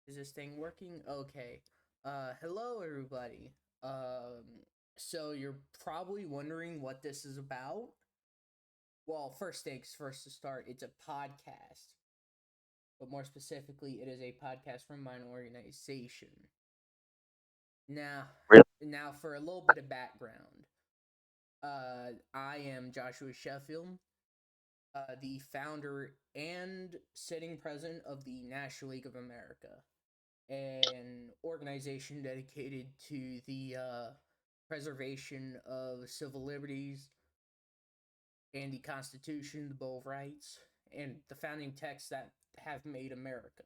Is this thing working? Okay. Hello everybody. So you're probably wondering what this is about. Well, first things first to start, it's a podcast. But more specifically, it is a podcast from my organization. Now, Really? now for a little bit of background. I am Joshua Sheffield, the founder and sitting president of the National League of America, an organization dedicated to the preservation of civil liberties and the Constitution, the Bill of Rights, and the founding texts that have made America.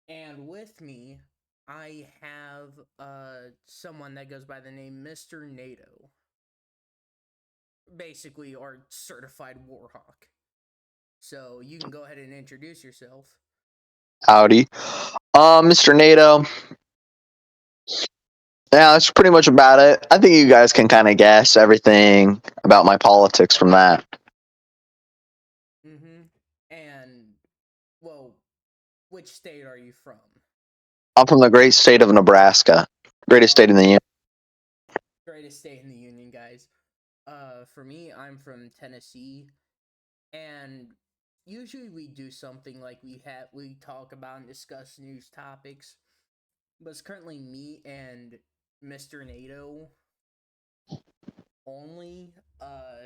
And with me, I have someone that goes by the name Mr. NATO, basically our certified warhawk. So you can go ahead and introduce yourself. Howdy. Mr. NATO. Yeah, that's pretty much about it. I think you guys can kind of guess everything about my politics from that. Mm-hmm. And, well, which state are you from? I'm from the great state of Nebraska, greatest state in the Oh, union. greatest state in the union, guys. For me, I'm from Tennessee, and usually we do something like we talk about and discuss news topics, but it's currently me and Mr. NATO only.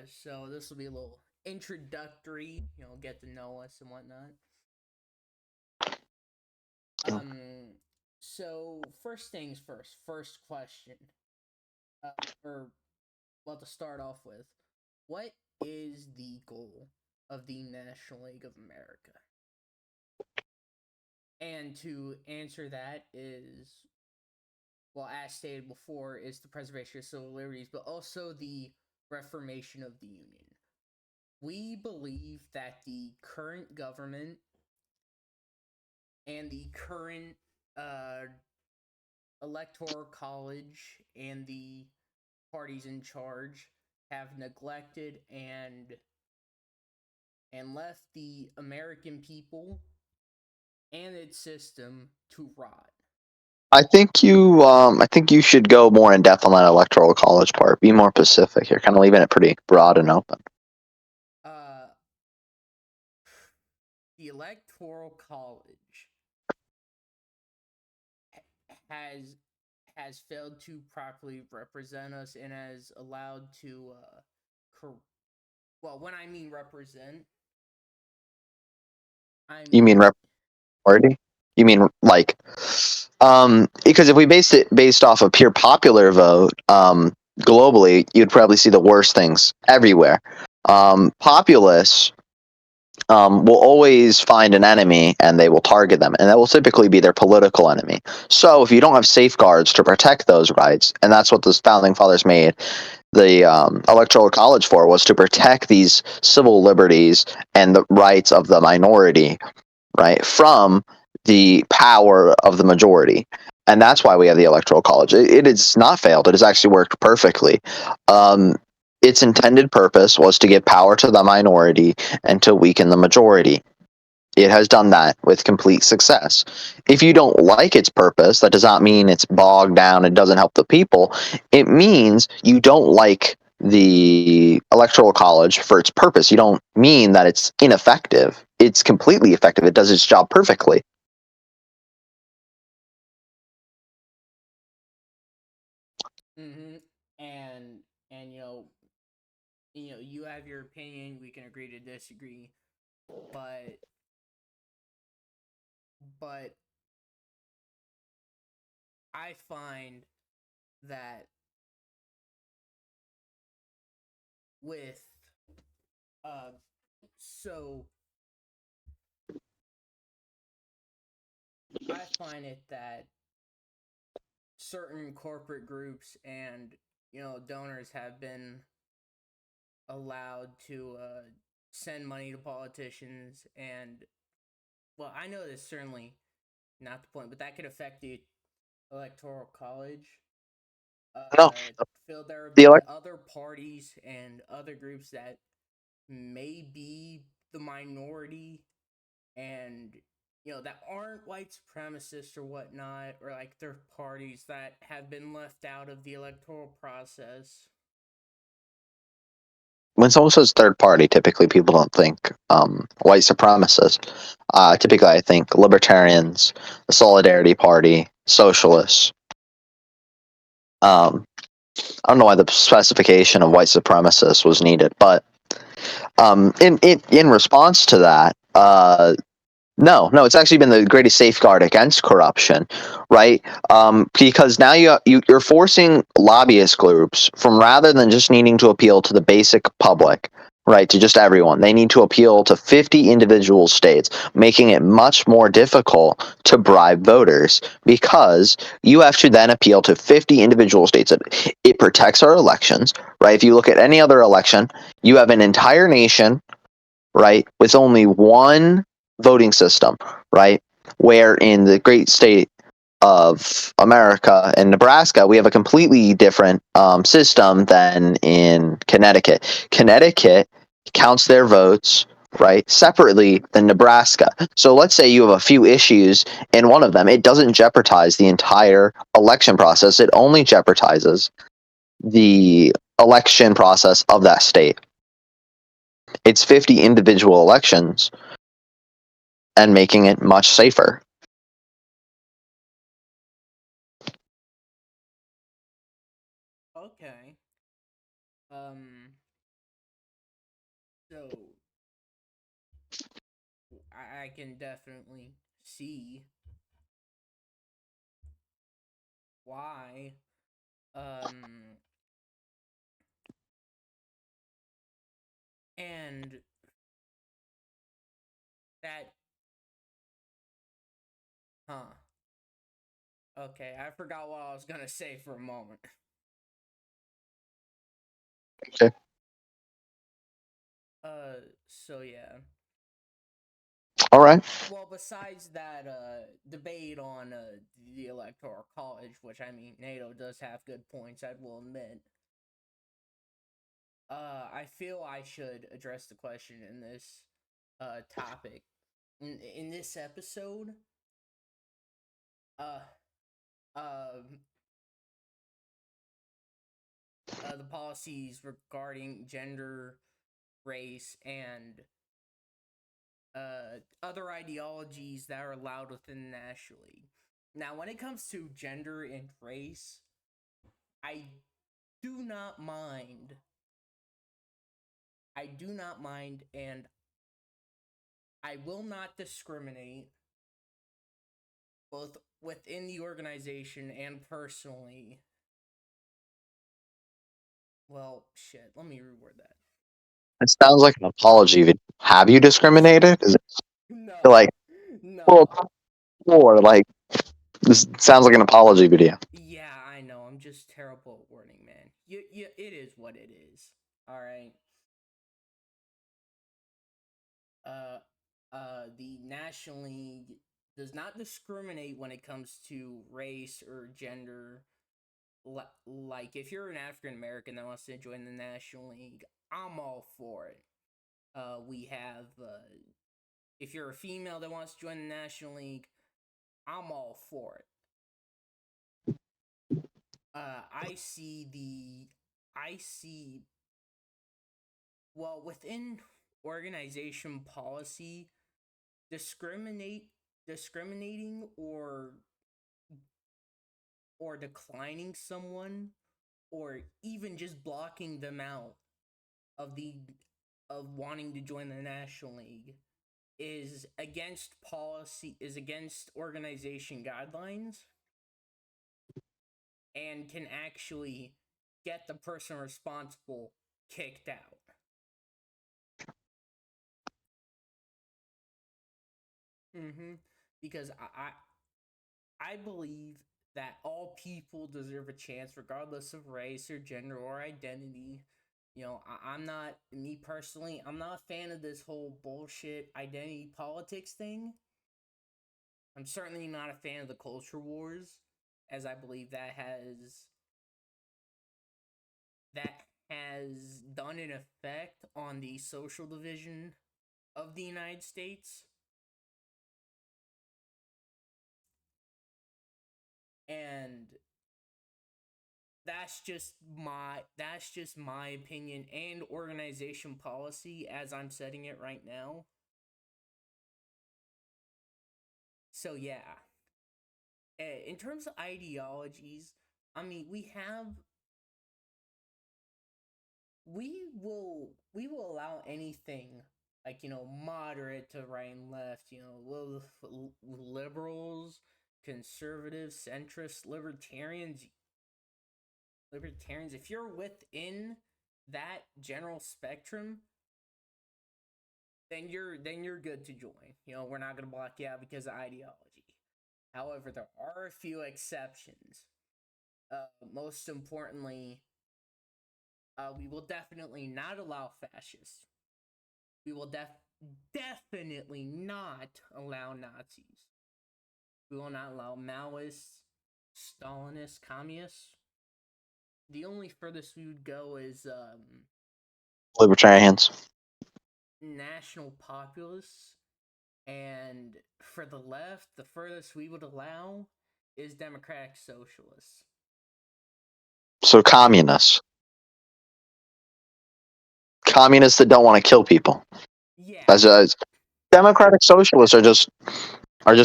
So this will be a little introductory, get to know us and whatnot. Um, so first things first. First question. Or well, to start off with, what is the goal of the National League of America? And to answer that is, well, as stated before, is the preservation of civil liberties, but also the reformation of the Union. We believe that the current government and the current uh, electoral college and the parties in charge have neglected and left the American people and its system to rot. I think you should go more in depth on that electoral college part. Be more specific. You're kind of leaving it pretty broad and open. Uh, the Electoral College has has failed to properly represent us and has allowed to well, when I mean represent, I You mean mean party? You mean like, because if we based off of pure popular vote, globally, you'd probably see the worst things everywhere. Populists will always find an enemy and they will target them, and that will typically be their political enemy. So if you don't have safeguards to protect those rights, and that's what the founding fathers made the electoral college for, was to protect these civil liberties and the rights of the minority, right, from the power of the majority. And that's why we have the electoral college. It has not failed. It has actually worked perfectly. Um, its intended purpose was to give power to the minority and to weaken the majority. It has done that with complete success. If you don't like its purpose, that does not mean it's bogged down, it doesn't help the people. It means you don't like the electoral college for its purpose. You don't mean that it's ineffective. It's completely effective. It does its job perfectly. mm-hmm, and and you have your opinion. We can agree to disagree, but but I find that with uh so I find it that certain corporate groups and donors have been allowed to send money to politicians, and well, I know that's certainly not the point, but that could affect the electoral college. No, Phil, there have the been elect- other parties and other groups that may be the minority and that aren't white supremacists or whatnot, or like third parties that have been left out of the electoral process. When someone says third party, typically people don't think white supremacists. Typically, I think libertarians, the Solidarity Party, socialists. I don't know why the specification of white supremacists was needed, but in response to that, no, it's actually been the greatest safeguard against corruption, right? Because now you're forcing lobbyist groups from, rather than just needing to appeal to the basic public, right, to just everyone, they need to appeal to 50 individual states, making it much more difficult to bribe voters because you have to then appeal to 50 individual states. It protects our elections, right? If you look at any other election, you have an entire nation, right, with only one voting system, right? Where in the great state of America and Nebraska, we have a completely different system than in Connecticut. Connecticut counts their votes, right, separately than Nebraska. So let's say you have a few issues in one of them. It doesn't jeopardize the entire election process. It only jeopardizes the election process of that state. It's 50 individual elections and making it much safer. Okay. So I can definitely see why. Um, and that, huh? Okay, I forgot what I was gonna say for a moment. Okay. So yeah. All right. Well, besides that debate on the electoral college, which I mean, NATO does have good points, I will admit. I feel I should address the question in this topic. In this episode, uh, um, the policies regarding gender, race, and other ideologies that are allowed within the National League. Now, when it comes to gender and race, I do not mind. I do not mind, and I will not discriminate both within the organization and personally. Well, shit, let me reword that. It sounds like an apology. Have you discriminated? Is it No, like, well, no. or like, this sounds like an apology video? Yeah, I know. I'm just terrible at wording, man. It is what it is. All right. Uh, the National League does not discriminate when it comes to race or gender. Like, if you're an African American that wants to join the National League, I'm all for it. We have, if you're a female that wants to join the National League, I'm all for it. I see well, within organization policy, discriminating or declining someone, or even just blocking them out of the of wanting to join the National League is against organization guidelines, and can actually get the person responsible kicked out. Because I believe that all people deserve a chance, regardless of race or gender or identity. I'm not, me personally, I'm not a fan of this whole bullshit identity politics thing. I'm certainly not a fan of the culture wars, as I believe that has done an effect on the social division of the United States. And that's just my opinion and organization policy as I'm setting it right now. So yeah. In terms of ideologies, I mean, we will allow anything, like, moderate to right and left, liberals, conservatives, centrists, libertarians. If you're within that general spectrum, then you're good to join. We're not gonna block you out because of ideology. However, there are a few exceptions. Most importantly, we will definitely not allow fascists. We will definitely not allow Nazis. We will not allow Maoists, Stalinists, communists. The only furthest we would go is Libertarians. national populists. And for the left, the furthest we would allow is democratic socialists. So communists. Communists that don't want to kill people. Yeah. As democratic socialists are just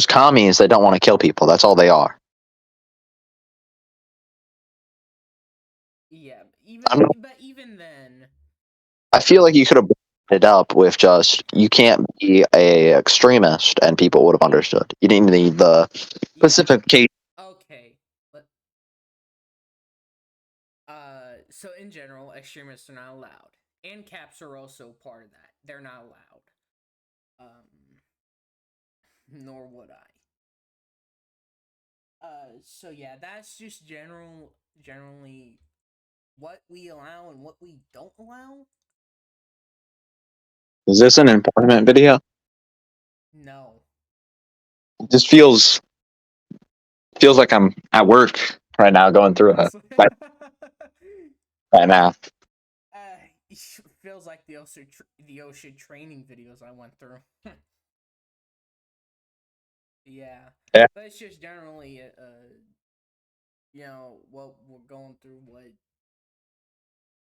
commies that don't want to kill people. That's all they are. Yeah. But even then, I feel like you could have brought it up with just you can't be a extremist and people would have understood. You didn't need the specification. Okay. So in general, extremists are not allowed. ANCAPs are also part of that. They're not allowed. Nor would I. So yeah, that's just generally what we allow and what we don't allow. Is this an employment video? No. It just feels like I'm at work right now going through it right now. It feels like the OSHA training videos I went through. Yeah. But it's just generally what we're going through,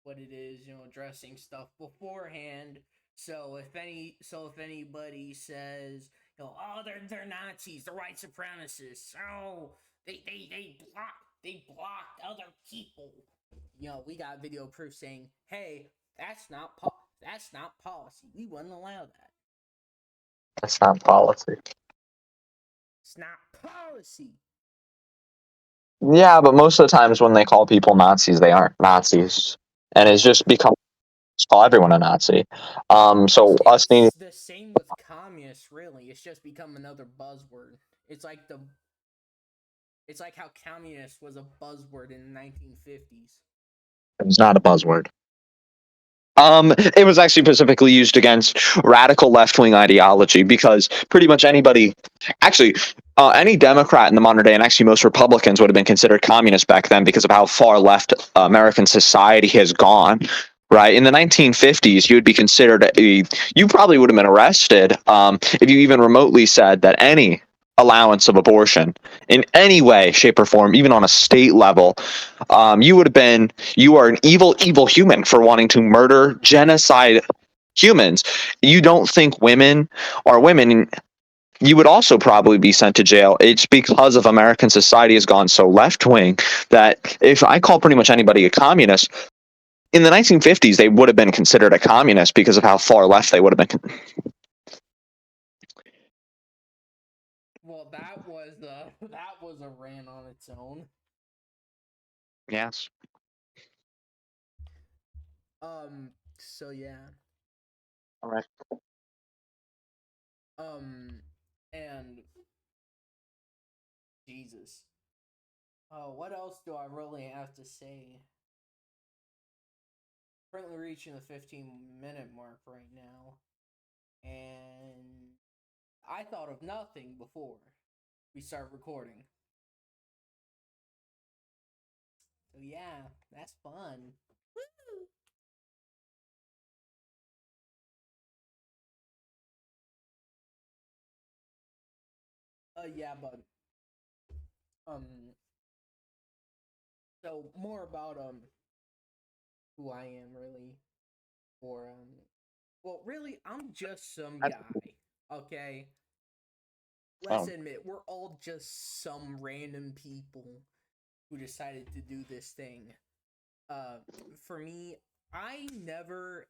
what it is, addressing stuff beforehand. So if anybody says, oh, they're Nazis, they're white supremacists, oh, they blocked other people. We got video proof saying, hey, that's not policy. We wouldn't allow that. That's not policy. It's not policy. Yeah, but most of the times when they call people Nazis, they aren't Nazis, and it's just become call everyone a Nazi. So us needing the same with communists. Really, it's just become another buzzword. It's like how communist was a buzzword in the 1950s. it was not a buzzword. It was actually specifically used against radical left-wing ideology because pretty much anybody, actually, any Democrat in the modern day, and actually most Republicans would have been considered communist back then because of how far left American society has gone. Right in the 1950s, you would be considered you probably would have been arrested if you even remotely said that any allowance of abortion in any way, shape, or form, even on a state level, you are an evil human for wanting to murder, genocide humans. You don't think women are women, you would also probably be sent to jail. It's because of American society has gone so left wing that if I call pretty much anybody a communist, in the 1950s they would have been considered a communist because of how far left they would have been. Well, that was a rant on its own. Yes. So yeah. All right. And Jesus. Oh, what else do I really have to say? Currently reaching the 15-minute mark right now. And I thought of nothing before we start recording. So yeah, that's fun. Woo! Yeah, but um, so more about who I am really, or well, really, I'm just some That's- guy. Okay, let's Oh, admit we're all just some random people who decided to do this thing. Uh, for me, I never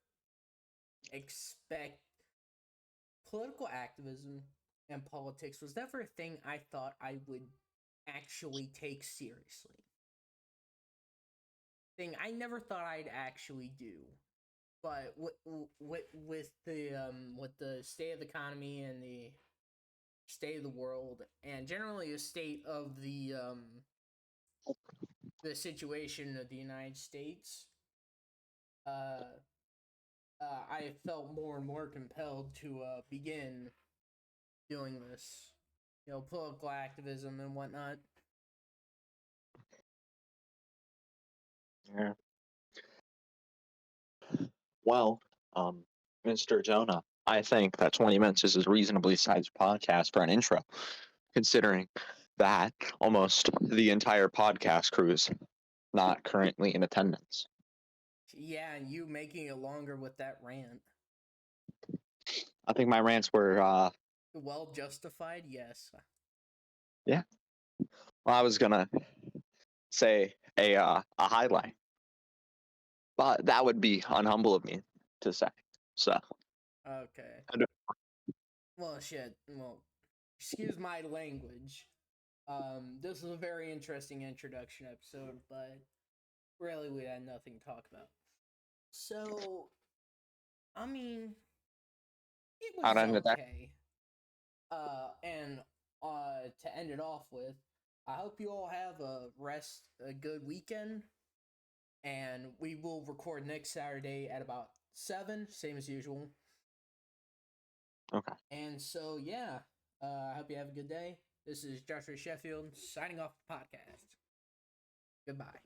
expect political activism and politics was never a thing I thought I would actually take seriously. Thing I never thought I'd actually do. But with the state of the economy and the state of the world and generally the state of the situation of the United States, uh, I felt more and more compelled to begin doing this, political activism and whatnot. yeah. Well, Mr. Jonah, I think that 20 minutes is a reasonably sized podcast for an intro, considering that almost the entire podcast crew is not currently in attendance. Yeah, and you making it longer with that rant. I think my rants were, Well justified, yes. yeah. Well, I was gonna say a highlight, but that would be unhumble of me to say. So, Okay. I don't- Well, shit. Well, excuse my language. This was a very interesting introduction episode, but really we had nothing to talk about. So, I mean, it I'd was end it there. okay. And to end it off with, I hope you all have a good weekend, and we will record next Saturday at about 7, same as usual. Okay. And so, yeah, I hope you have a good day. This is Joshua Sheffield signing off the podcast. Goodbye.